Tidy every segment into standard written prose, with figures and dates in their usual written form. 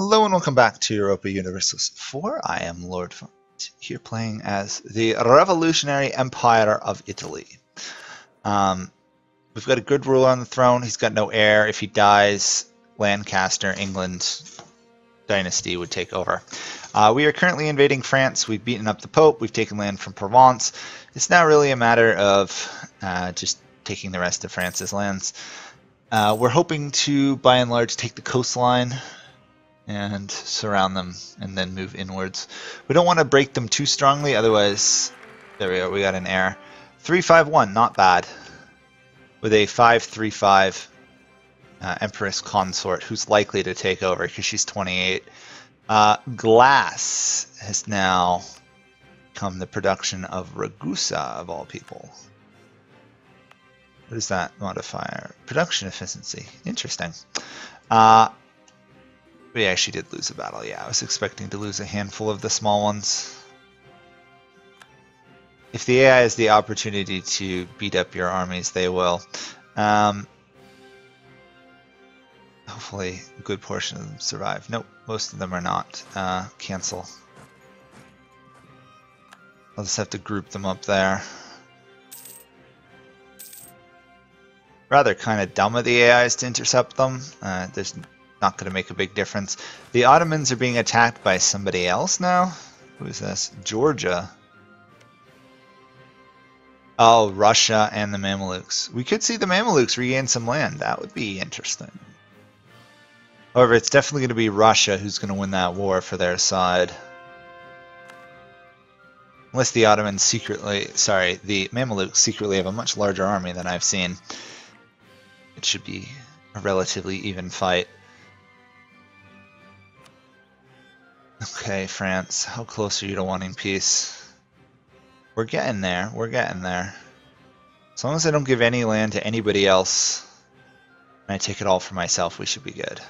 Hello and welcome back to Europa Universalis 4. I am Lord Forwind, here playing as the Revolutionary Empire of Italy. We've got a good ruler on the throne. He's got no heir. If he dies, Lancaster, England dynasty would take over. We are currently invading France. We've beaten up the Pope. We've taken land from Provence. It's now really a matter of just taking the rest of France's lands. We're hoping to, by and large, take the coastline and surround them and then move inwards. We don't want to break them too strongly, otherwise, there we go, we got an heir. 351, not bad. With a 535 Empress Consort who's likely to take over because she's 28. Glass has now become the production of Ragusa, of all people. What is that modifier? Production efficiency. Interesting. We actually did lose a battle, yeah. I was expecting to lose a handful of the small ones. If the AI has the opportunity to beat up your armies, they will. Hopefully a good portion of them survive. Nope, most of them are not. Cancel. I'll just have to group them up there. Rather kind of dumb of the AIs to intercept them. There's not going to make a big difference. The Ottomans are being attacked by somebody else now. Who is this? Georgia. Oh, Russia and the Mamelukes. We could see the Mamelukes regain some land. That would be interesting. However, it's definitely going to be Russia who's going to win that war for their side. Unless the Ottomans secretly... Sorry, the Mamelukes secretly have a much larger army than I've seen. It should be a relatively even fight. Okay, France, how close are you to wanting peace? We're getting there, we're getting there. As long as I don't give any land to anybody else, and I take it all for myself, we should be good.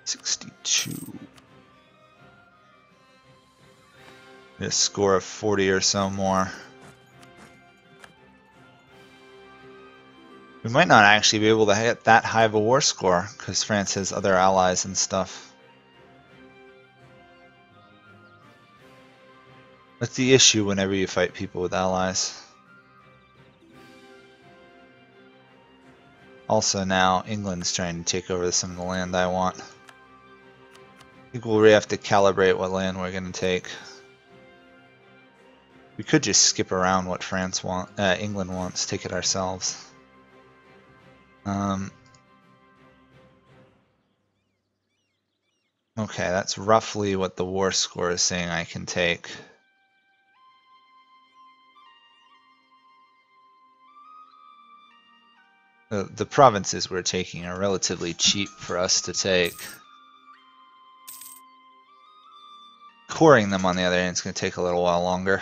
62. Get a score of 40 or so more. We might not actually be able to hit that high of a war score, because France has other allies and stuff. That's the issue whenever you fight people with allies. Also now, England's trying to take over some of the land I want. I think we'll really have to calibrate what land we're going to take. We could just skip around what England wants, take it ourselves. Okay, that's roughly what the war score is saying I can take. The provinces we're taking are relatively cheap for us to take. Coring them, on the other hand, is going to take a little while longer.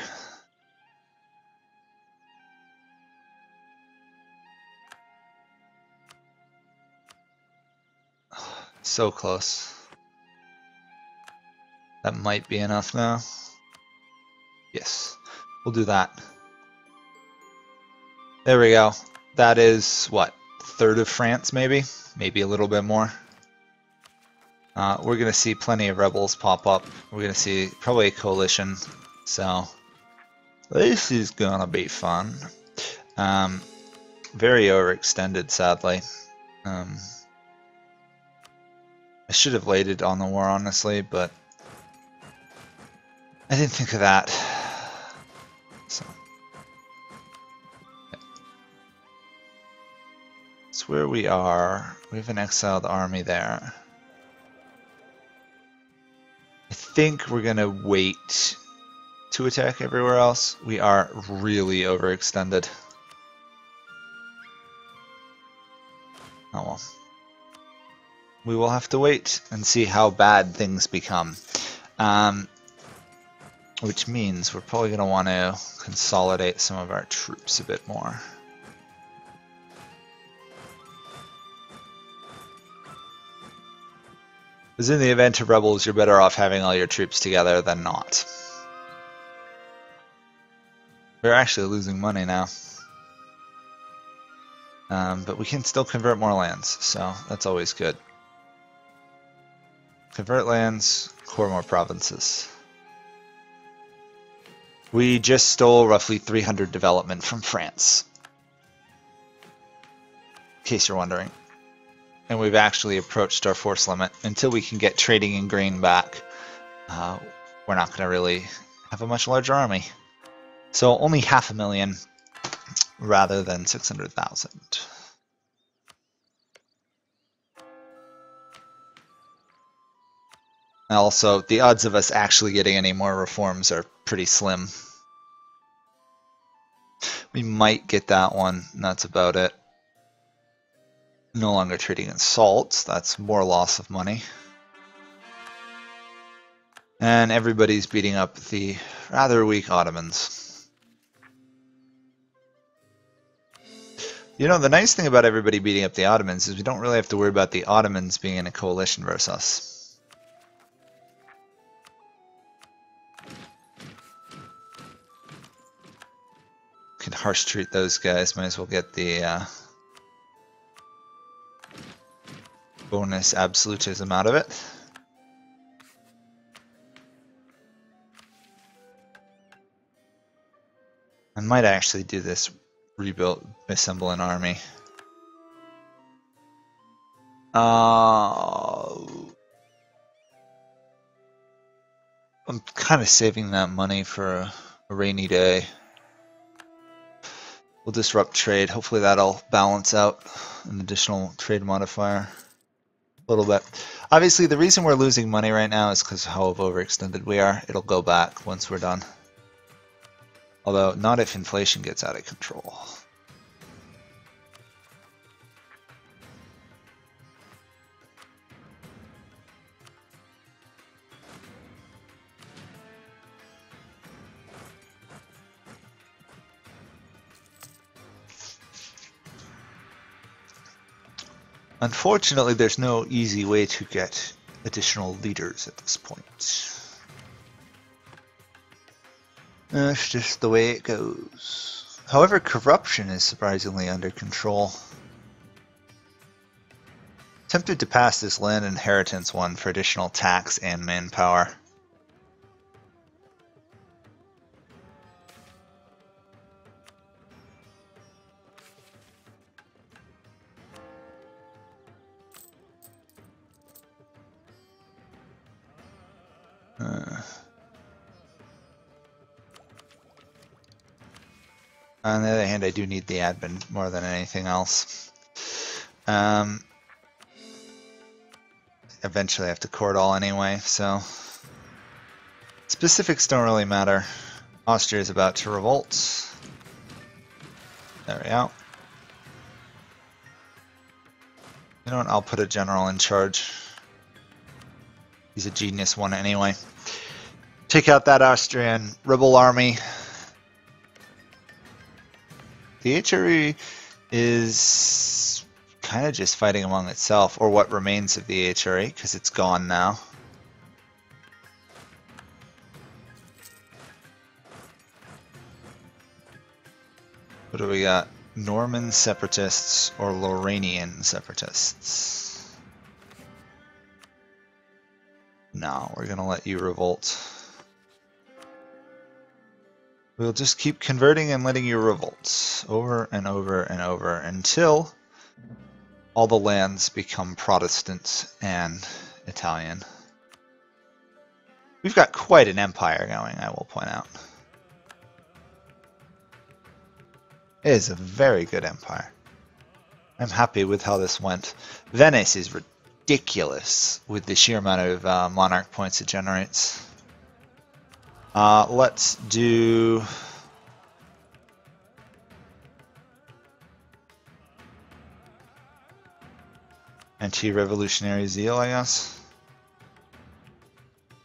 So close. That might be enough now. Yes, we'll do that. There we go. That is, what, a third of France, maybe? Maybe a little bit more. We're going to see plenty of rebels pop up. We're going to see probably a coalition. So, this is going to be fun. Very overextended, sadly. I should have laid it on the war, honestly, but I didn't think of that. So. It's where we are. We have an exiled army there. I think we're going to wait to attack everywhere else. We are really overextended. Oh well. We will have to wait and see how bad things become. Which means we're probably going to want to consolidate some of our troops a bit more. Because in the event of rebels, you're better off having all your troops together than not. We're actually losing money now. But we can still convert more lands, so that's always good. Convert lands, core more provinces. We just stole roughly 300 development from France, in case you're wondering. And we've actually approached our force limit. Until we can get trading in grain back, we're not going to really have a much larger army. So only 500,000 rather than 600,000. Also, the odds of us actually getting any more reforms are pretty slim. We might get that one, and that's about it. No longer trading in salts, that's more loss of money. And everybody's beating up the rather weak Ottomans. You know, the nice thing about everybody beating up the Ottomans is we don't really have to worry about the Ottomans being in a coalition versus us. Can harsh treat those guys, might as well get the bonus absolutism out of it. I might actually do this rebuild, assemble an army. I'm kind of saving that money for a rainy day. We'll disrupt trade. Hopefully that'll balance out an additional trade modifier a little bit. Obviously, the reason we're losing money right now is because of how overextended we are. It'll go back once we're done. Although, not if inflation gets out of control. Unfortunately, there's no easy way to get additional leaders at this point. That's just the way it goes. However, corruption is surprisingly under control. Tempted to pass this land inheritance one for additional tax and manpower. On the other hand, I do need the admin more than anything else. Eventually I have to core it all anyway, so specifics don't really matter. Austria is about to revolt. There we go. You know what, I'll put a general in charge. He's a genius one anyway. Take out that Austrian rebel army. The HRE is kind of just fighting among itself, or what remains of the HRE, because it's gone now. What do we got? Norman separatists or Lorrainian separatists? No, we're gonna let you revolt. We'll just keep converting and letting you revolt over and over and over until all the lands become Protestant and Italian. We've got quite an empire going, I will point out. It is a very good empire. I'm happy with how this went. Venice is ridiculous with the sheer amount of monarch points it generates. Let's do anti-revolutionary zeal, I guess.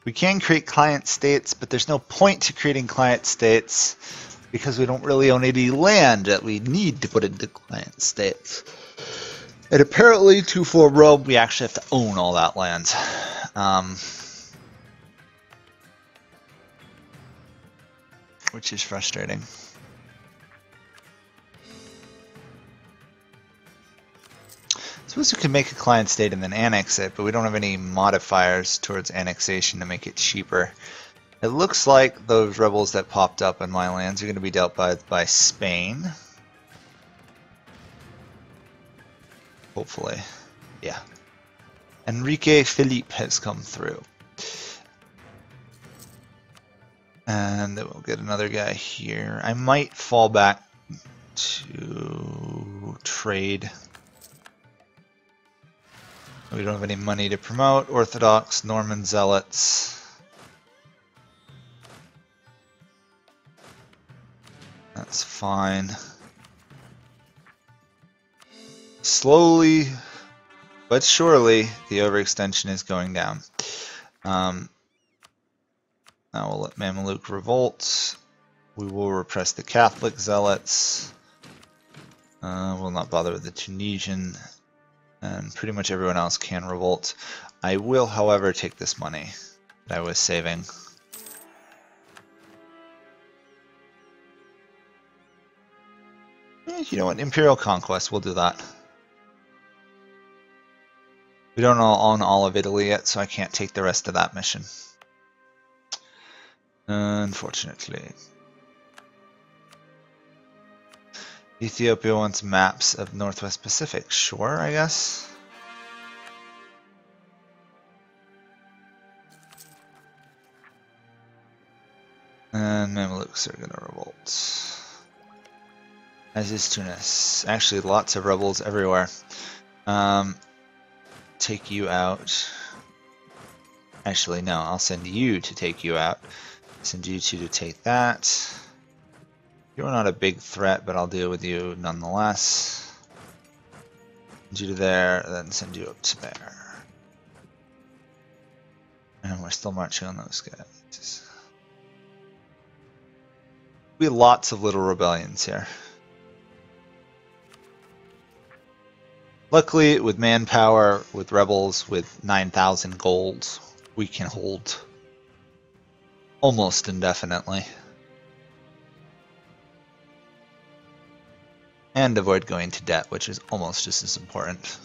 We can create client states, but there's no point to creating client states because we don't really own any land that we need to put into client states. And apparently, to form Rome, we actually have to own all that land. Which is frustrating. So suppose we could make a client state and then annex it, but we don't have any modifiers towards annexation to make it cheaper. It looks like those rebels that popped up in my lands are going to be dealt by Spain. Hopefully. Yeah. Enrique Philippe has come through. And then we'll get another guy here. I might fall back to trade. We don't have any money to promote. Orthodox, Norman Zealots. That's fine. Slowly but surely, the overextension is going down. Now we'll let Mameluke revolt. We will repress the Catholic Zealots. We'll not bother with the Tunisian. And pretty much everyone else can revolt. I will, however, take this money that I was saving. You know what? Imperial Conquest, we'll do that. We don't own all of Italy yet, so I can't take the rest of that mission. Unfortunately. Ethiopia wants maps of Northwest Pacific. Sure, I guess. And Mamelukes are going to revolt. As is Tunis. Actually, lots of rebels everywhere. Take you out. Actually, no, I'll send you to take you out. Send you two to take that. You're not a big threat, but I'll deal with you nonetheless. Send you to there, then send you up to there. And we're still marching on those guys. We have lots of little rebellions here. Luckily, with manpower, with rebels, with 9,000 gold, we can hold almost indefinitely. And avoid going to debt, which is almost just as important.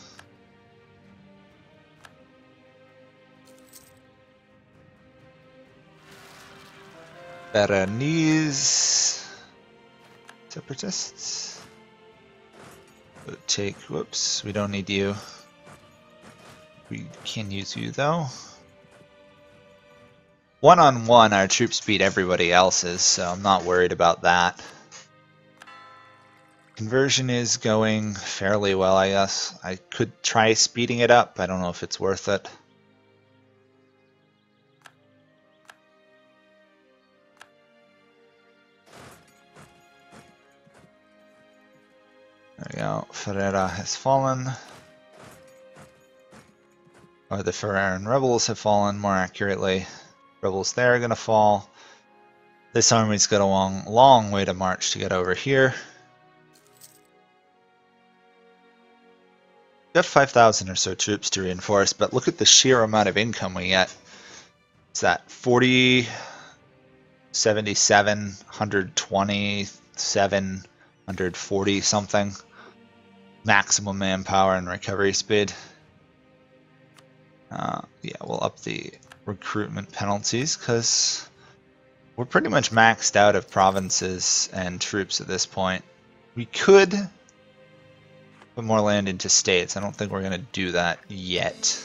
Beranese separatists. We'll take, whoops, we don't need you. We can use you though. One-on-one, our troops beat everybody else's, so I'm not worried about that. Conversion is going fairly well, I guess. I could try speeding it up. I don't know if it's worth it. There we go. Ferreira has fallen. Or the Ferreran rebels have fallen, more accurately. Rebels there are going to fall. This army's got a long, long way to march to get over here. We got 5,000 or so troops to reinforce, but look at the sheer amount of income we get. It's that 40, 77, 127, 140 something. Maximum manpower and recovery speed. Yeah, we'll up the recruitment penalties because we're pretty much maxed out of provinces and troops at this point. We could put more land into states. I don't think we're going to do that yet.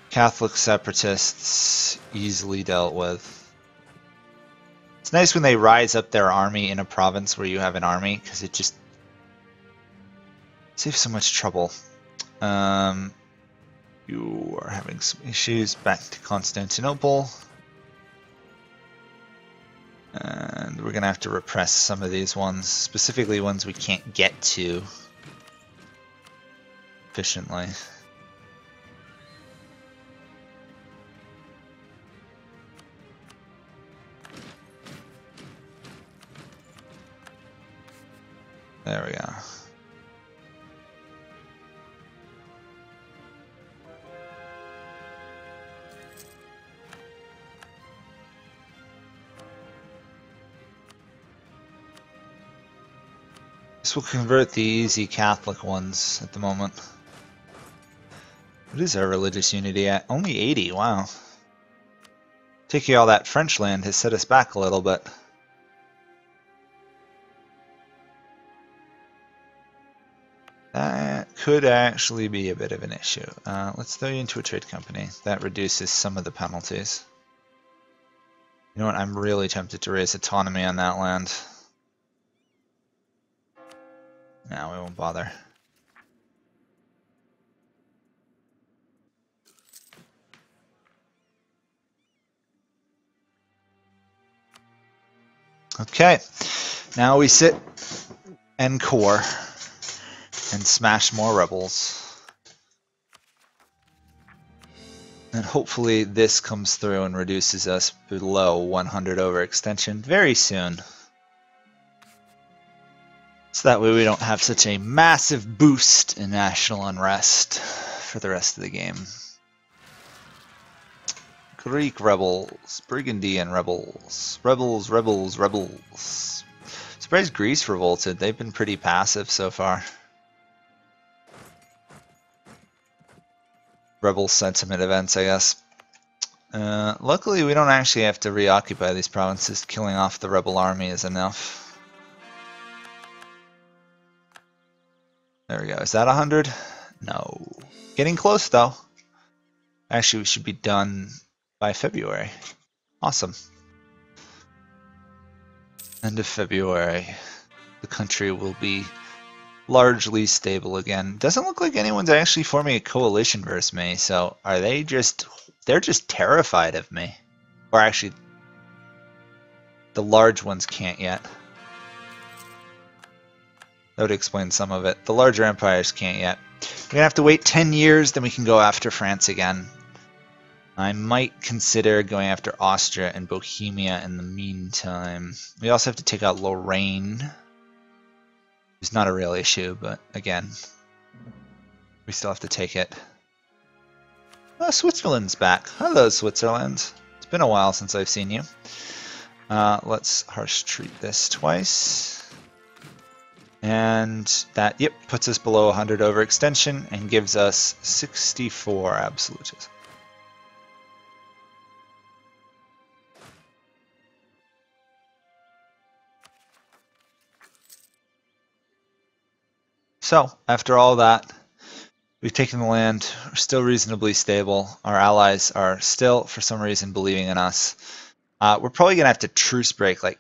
Catholic separatists easily dealt with. It's nice when they rise up their army in a province where you have an army because it just saves so much trouble. You are having some issues. Back to Constantinople. And we're going to have to repress some of these ones, specifically ones we can't get to efficiently. There we go. Guess we'll convert the easy Catholic ones at the moment. What is our religious unity at? Only 80, wow. Taking all that French land has set us back a little bit. That could actually be a bit of an issue. Let's throw you into a trade company. That reduces some of the penalties. You know what? I'm really tempted to raise autonomy on that land. No, we won't bother. Okay, now we sit and core and smash more rebels. And hopefully this comes through and reduces us below 100 overextension very soon. So that way we don't have such a massive boost in national unrest for the rest of the game. Greek rebels, Burgundian rebels, rebels. Surprised Greece revolted. They've been pretty passive so far. Rebel sentiment events, I guess. Luckily, we don't actually have to reoccupy these provinces. Killing off the rebel army is enough. There we go. Is that 100? No. Getting close, though. Actually, we should be done by February. Awesome. End of February. The country will be largely stable again. Doesn't look like anyone's actually forming a coalition versus me, so are they just... They're just terrified of me. Or actually, the large ones can't yet. That would explain some of it. The larger empires can't yet. We're gonna have to wait 10 years, then we can go after France again. I might consider going after Austria and Bohemia in the meantime. We also have to take out Lorraine. It's not a real issue, but again, we still have to take it. Oh, Switzerland's back. Hello, Switzerland. It's been a while since I've seen you. Let's harsh treat this twice. And that, yep, puts us below 100 overextension and gives us 64 absolutism. So, after all that, we've taken the land, we're still reasonably stable, our allies are still, for some reason, believing in us. We're probably going to have to truce break like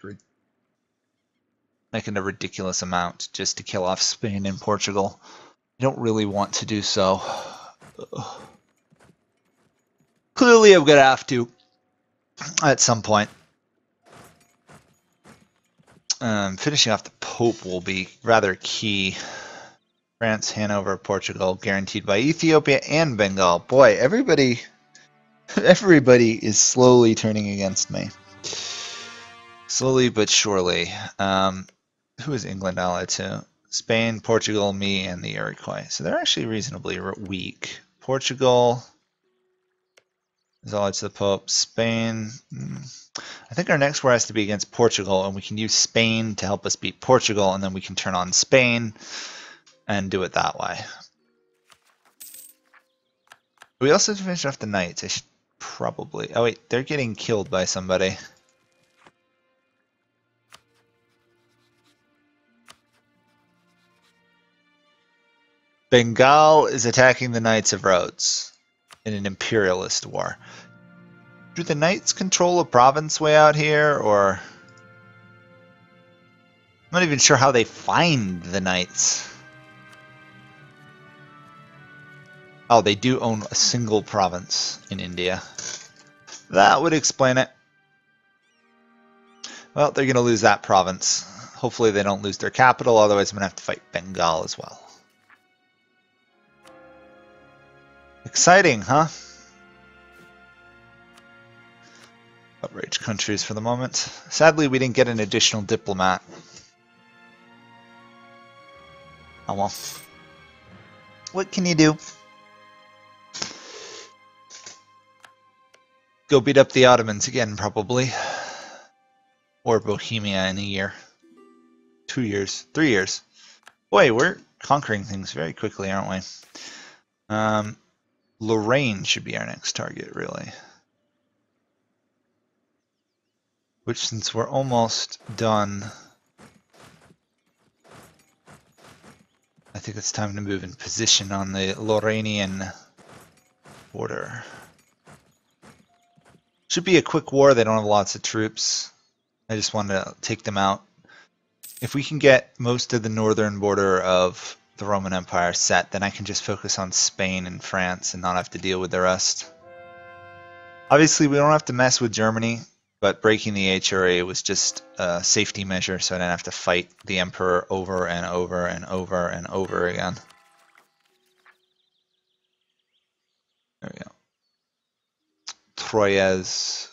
in a ridiculous amount just to kill off Spain and Portugal. I don't really want to do so. Ugh. Clearly I'm going to have to at some point. Finishing off the Pope will be rather key. France, Hanover, Portugal, guaranteed by Ethiopia and Bengal. Boy, everybody is slowly turning against me. Slowly but surely. Who is England allied to? Spain, Portugal, me, and the Iroquois. So they're actually reasonably weak. Portugal is allied to the Pope. Spain. I think our next war has to be against Portugal, and we can use Spain to help us beat Portugal, and then we can turn on Spain and do it that way. We also have to finish off the knights. I should probably... Oh wait, they're getting killed by somebody. Bengal is attacking the Knights of Rhodes in an imperialist war. Do the Knights control a province way out here, or... I'm not even sure how they find the Knights. Oh, they do own a single province in India. That would explain it. Well, they're going to lose that province. Hopefully they don't lose their capital, otherwise I'm going to have to fight Bengal as well. Exciting, huh? Outrage countries for the moment. Sadly, we didn't get an additional diplomat. Oh well. What can you do? Go beat up the Ottomans again, probably. Or Bohemia in a year. 2 years. 3 years. Boy, we're conquering things very quickly, aren't we? Lorraine should be our next target, really. Which, since we're almost done, I think it's time to move in position on the Lorrainian border. Should be a quick war. They don't have lots of troops. I just wanted to take them out. If we can get most of the northern border of the Roman Empire set, then I can just focus on Spain and France and not have to deal with the rest. Obviously, we don't have to mess with Germany, but breaking the HRA was just a safety measure so I didn't have to fight the Emperor over and over and over and over again. There we go. Troyes,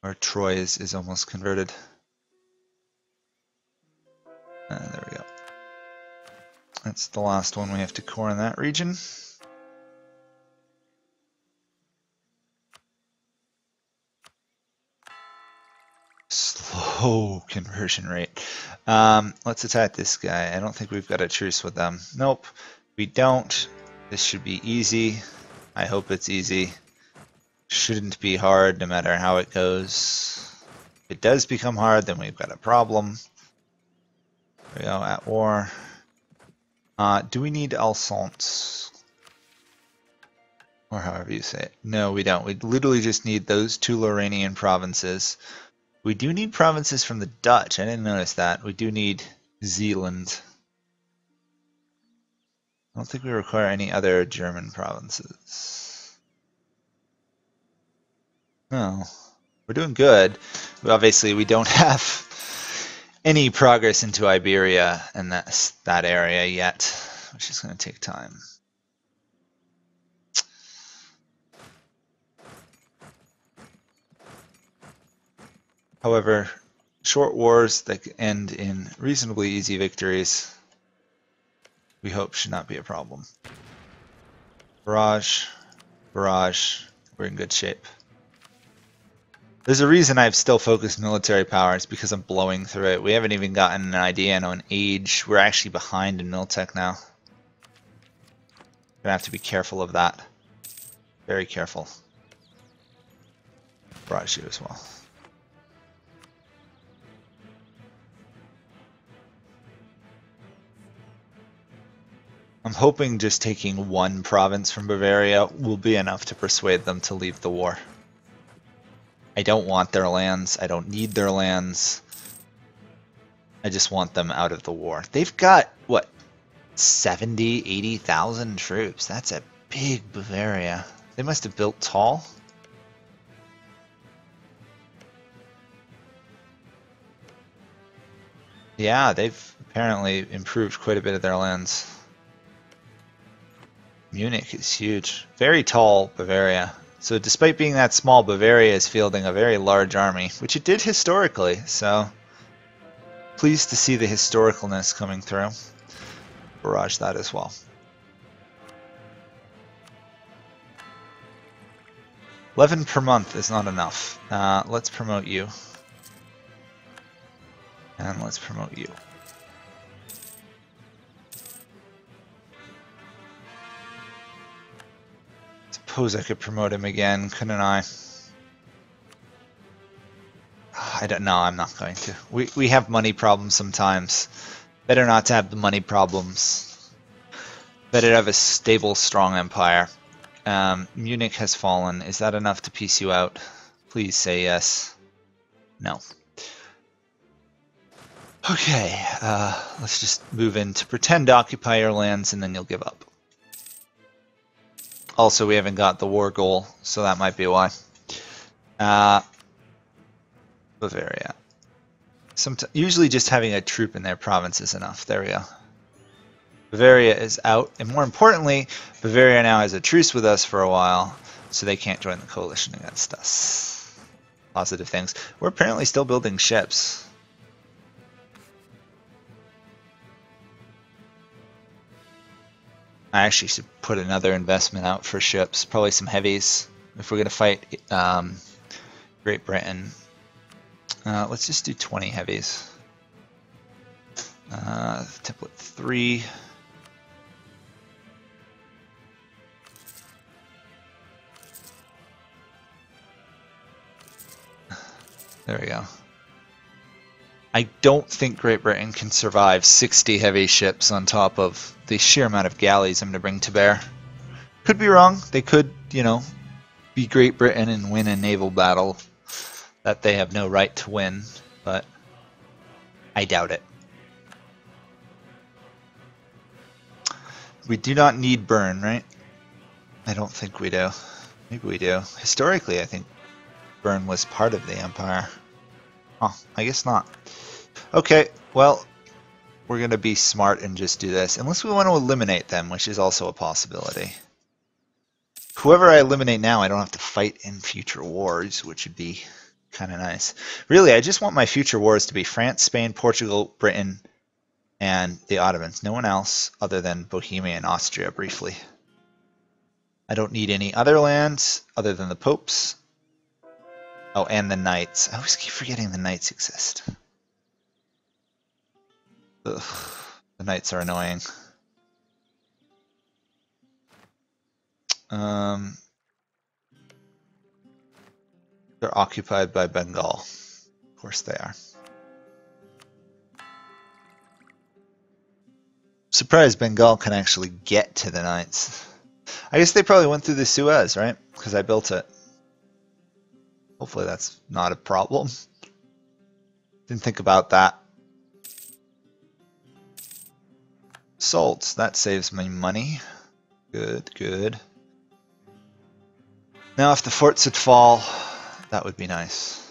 or Troyes, is almost converted. There we go. That's the last one we have to core in that region. Slow conversion rate. Let's attack this guy. I don't think we've got a truce with them. Nope, we don't. This should be easy. I hope it's easy. Shouldn't be hard no matter how it goes. If it does become hard, then we've got a problem. There we go, at war. Do we need Alsace? Or however you say it. No, we don't. We literally just need those two Lorrainian provinces. We do need provinces from the Dutch. I didn't notice that. We do need Zeeland. I don't think we require any other German provinces. No. We're doing good. Obviously, we don't have any progress into Iberia and that area yet, which is going to take time. However, short wars that end in reasonably easy victories, we hope should not be a problem. Barrage, barrage, we're in good shape. There's a reason I've still focused military power. It's because I'm blowing through it. We haven't even gotten an idea on age. We're actually behind in Miltech now. Gonna have to be careful of that. Very careful. Barrage you as well. I'm hoping just taking one province from Bavaria will be enough to persuade them to leave the war. I don't want their lands. I don't need their lands. I just want them out of the war. They've got, what, 70, 80,000 troops. That's a big Bavaria. They must have built tall. Yeah, they've apparently improved quite a bit of their lands. Munich is huge. Very tall Bavaria. So despite being that small, Bavaria is fielding a very large army, which it did historically, so pleased to see the historicalness coming through. Barrage that as well. $11 per month is not enough. Let's promote you. And let's promote you. Suppose I could promote him again, couldn't I? I don't know, I'm not going to. We have money problems sometimes. Better not to have the money problems. Better to have a stable, strong empire. Munich has fallen. Is that enough to piece you out? Please say yes. No. Okay, let's just move in to pretend to occupy your lands and then you'll give up. Also, we haven't got the war goal, so that might be why. Bavaria. Usually just having a troop in their province is enough. There we go. Bavaria is out, and more importantly, Bavaria now has a truce with us for a while, so they can't join the coalition against us. Positive things. We're apparently still building ships. I actually should put another investment out for ships, probably some heavies, if we're going to fight Great Britain. Let's just do 20 heavies. Template 3. There we go. I don't think Great Britain can survive 60 heavy ships on top of the sheer amount of galleys I'm going to bring to bear. Could be wrong. They could, you know, be Great Britain and win a naval battle that they have no right to win, but I doubt it. We do not need burn, right? I don't think we do. Maybe we do. Historically, I think burn was part of the Empire. Oh, I guess not. Okay, well, we're going to be smart and just do this. Unless we want to eliminate them, which is also a possibility. Whoever I eliminate now, I don't have to fight in future wars, which would be kind of nice. Really, I just want my future wars to be France, Spain, Portugal, Britain, and the Ottomans. No one else other than Bohemia and Austria, briefly. I don't need any other lands other than the popes. Oh, and the knights. I always keep forgetting the knights exist. Ugh, the knights are annoying. They're occupied by Bengal. Of course they are. Surprised Bengal can actually get to the knights. I guess they probably went through the Suez, right? Because I built it. Hopefully that's not a problem. Didn't think about that. Salt, that saves me money. Good, good. Now if the forts would fall, that would be nice.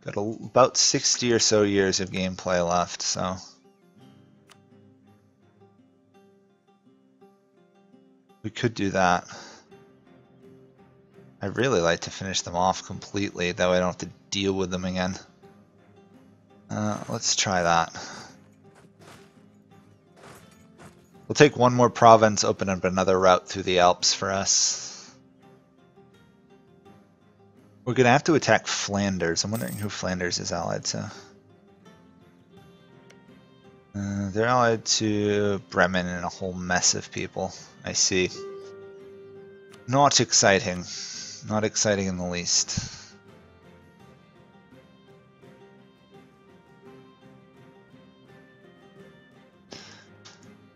Got about 60 or so years of gameplay left, so... we could do that. I'd really like to finish them off completely, that way I don't have to deal with them again. Let's try that. We'll take one more province, open up another route through the Alps for us. We're going to have to attack Flanders. I'm wondering who Flanders is allied to. They're allied to Bremen and a whole mess of people. I see. Not exciting. Not exciting in the least.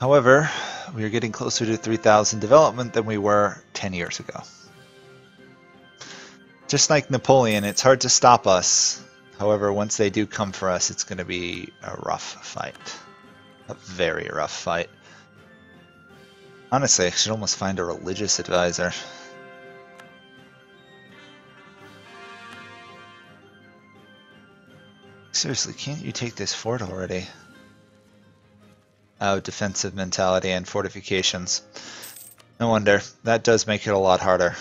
However, we are getting closer to 3,000 development than we were 10 years ago. Just like Napoleon, it's hard to stop us. However, once they do come for us, it's going to be a rough fight. A very rough fight. Honestly, I should almost find a religious advisor. Seriously, can't you take this fort already? Oh, defensive mentality and fortifications. No wonder. That does make it a lot harder.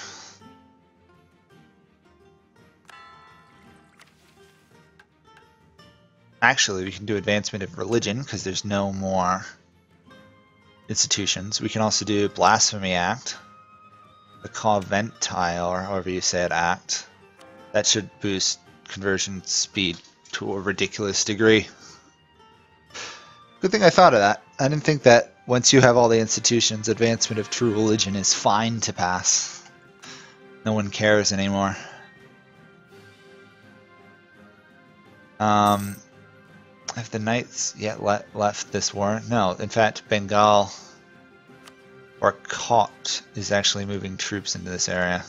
Actually, we can do advancement of religion because there's no more institutions. We can also do Blasphemy Act, the Conventile, or however you say it, Act. That should boost conversion speed to a ridiculous degree. Good thing I thought of that. I didn't think that once you have all the institutions, advancement of true religion is fine to pass. No one cares anymore. Have the knights yet left this war? No, in fact, Bengal or Kot is actually moving troops into this area.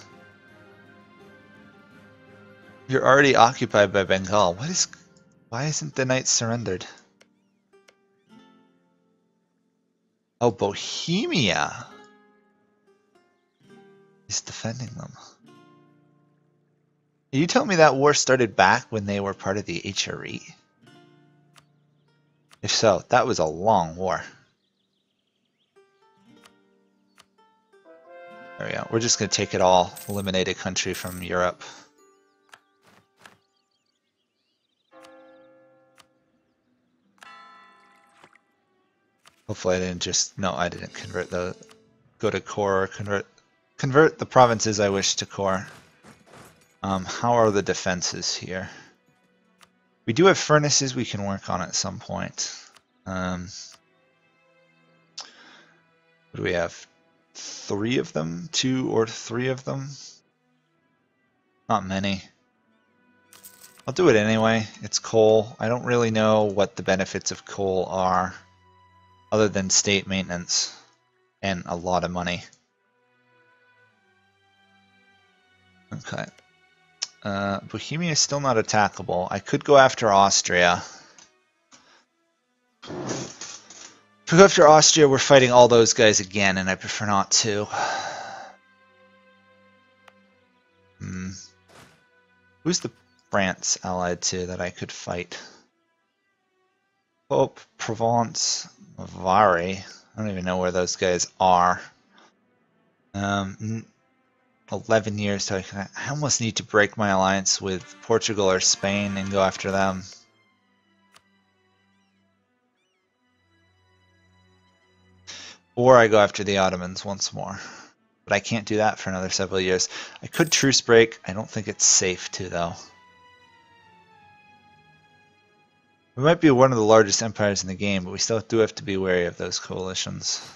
You're already occupied by Bengal. Why isn't the knights surrendered? Oh, Bohemia is defending them. Are you telling me that war started back when they were part of the HRE? If so, that was a long war. There we go. We're just going to take it all, eliminate a country from Europe. Hopefully I didn't just... No, I didn't convert the... Go to core, convert the provinces I wish to core. How are the defenses here? We do have furnaces we can work on at some point. What do we have? 3 of them? 2 or 3 of them? Not many. I'll do it anyway. It's coal. I don't really know what the benefits of coal are, other than state maintenance and a lot of money. Okay. Bohemia is still not attackable. I could go after Austria. If we go after Austria, we're fighting all those guys again, and I prefer not to. Who's the France allied to that I could fight? Pope, Provence, Vari. I don't even know where those guys are. 11 years, so I almost need to break my alliance with Portugal or Spain and go after them. Or I go after the Ottomans once more. But I can't do that for another several years. I could truce break. I don't think it's safe to, though. We might be one of the largest empires in the game, but we still do have to be wary of those coalitions.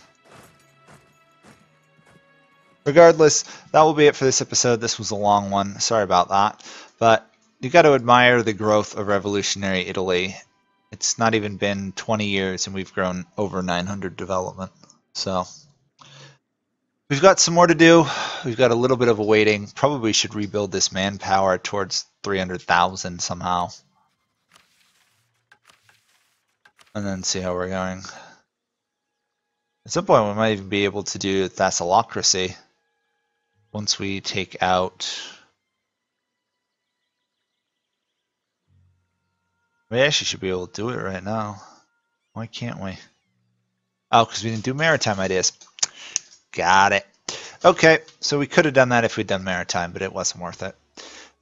Regardless, that will be it for this episode. This was a long one. Sorry about that. But you got to admire the growth of revolutionary Italy. It's not even been 20 years and we've grown over 900 development. So we've got some more to do. We've got a little bit of a waiting. Probably should rebuild this manpower towards 300,000 somehow. And then see how we're going. At some point we might even be able to do Thessalocracy. Once we take out... We actually should be able to do it right now. Why can't we? Oh, because we didn't do maritime ideas. Got it. Okay, so we could have done that if we'd done maritime, but it wasn't worth it.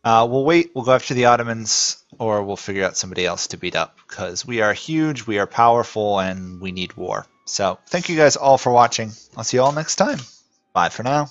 We'll wait, we'll go after the Ottomans, or we'll figure out somebody else to beat up, because we are huge, we are powerful, and we need war. So, thank you guys all for watching. I'll see you all next time. Bye for now.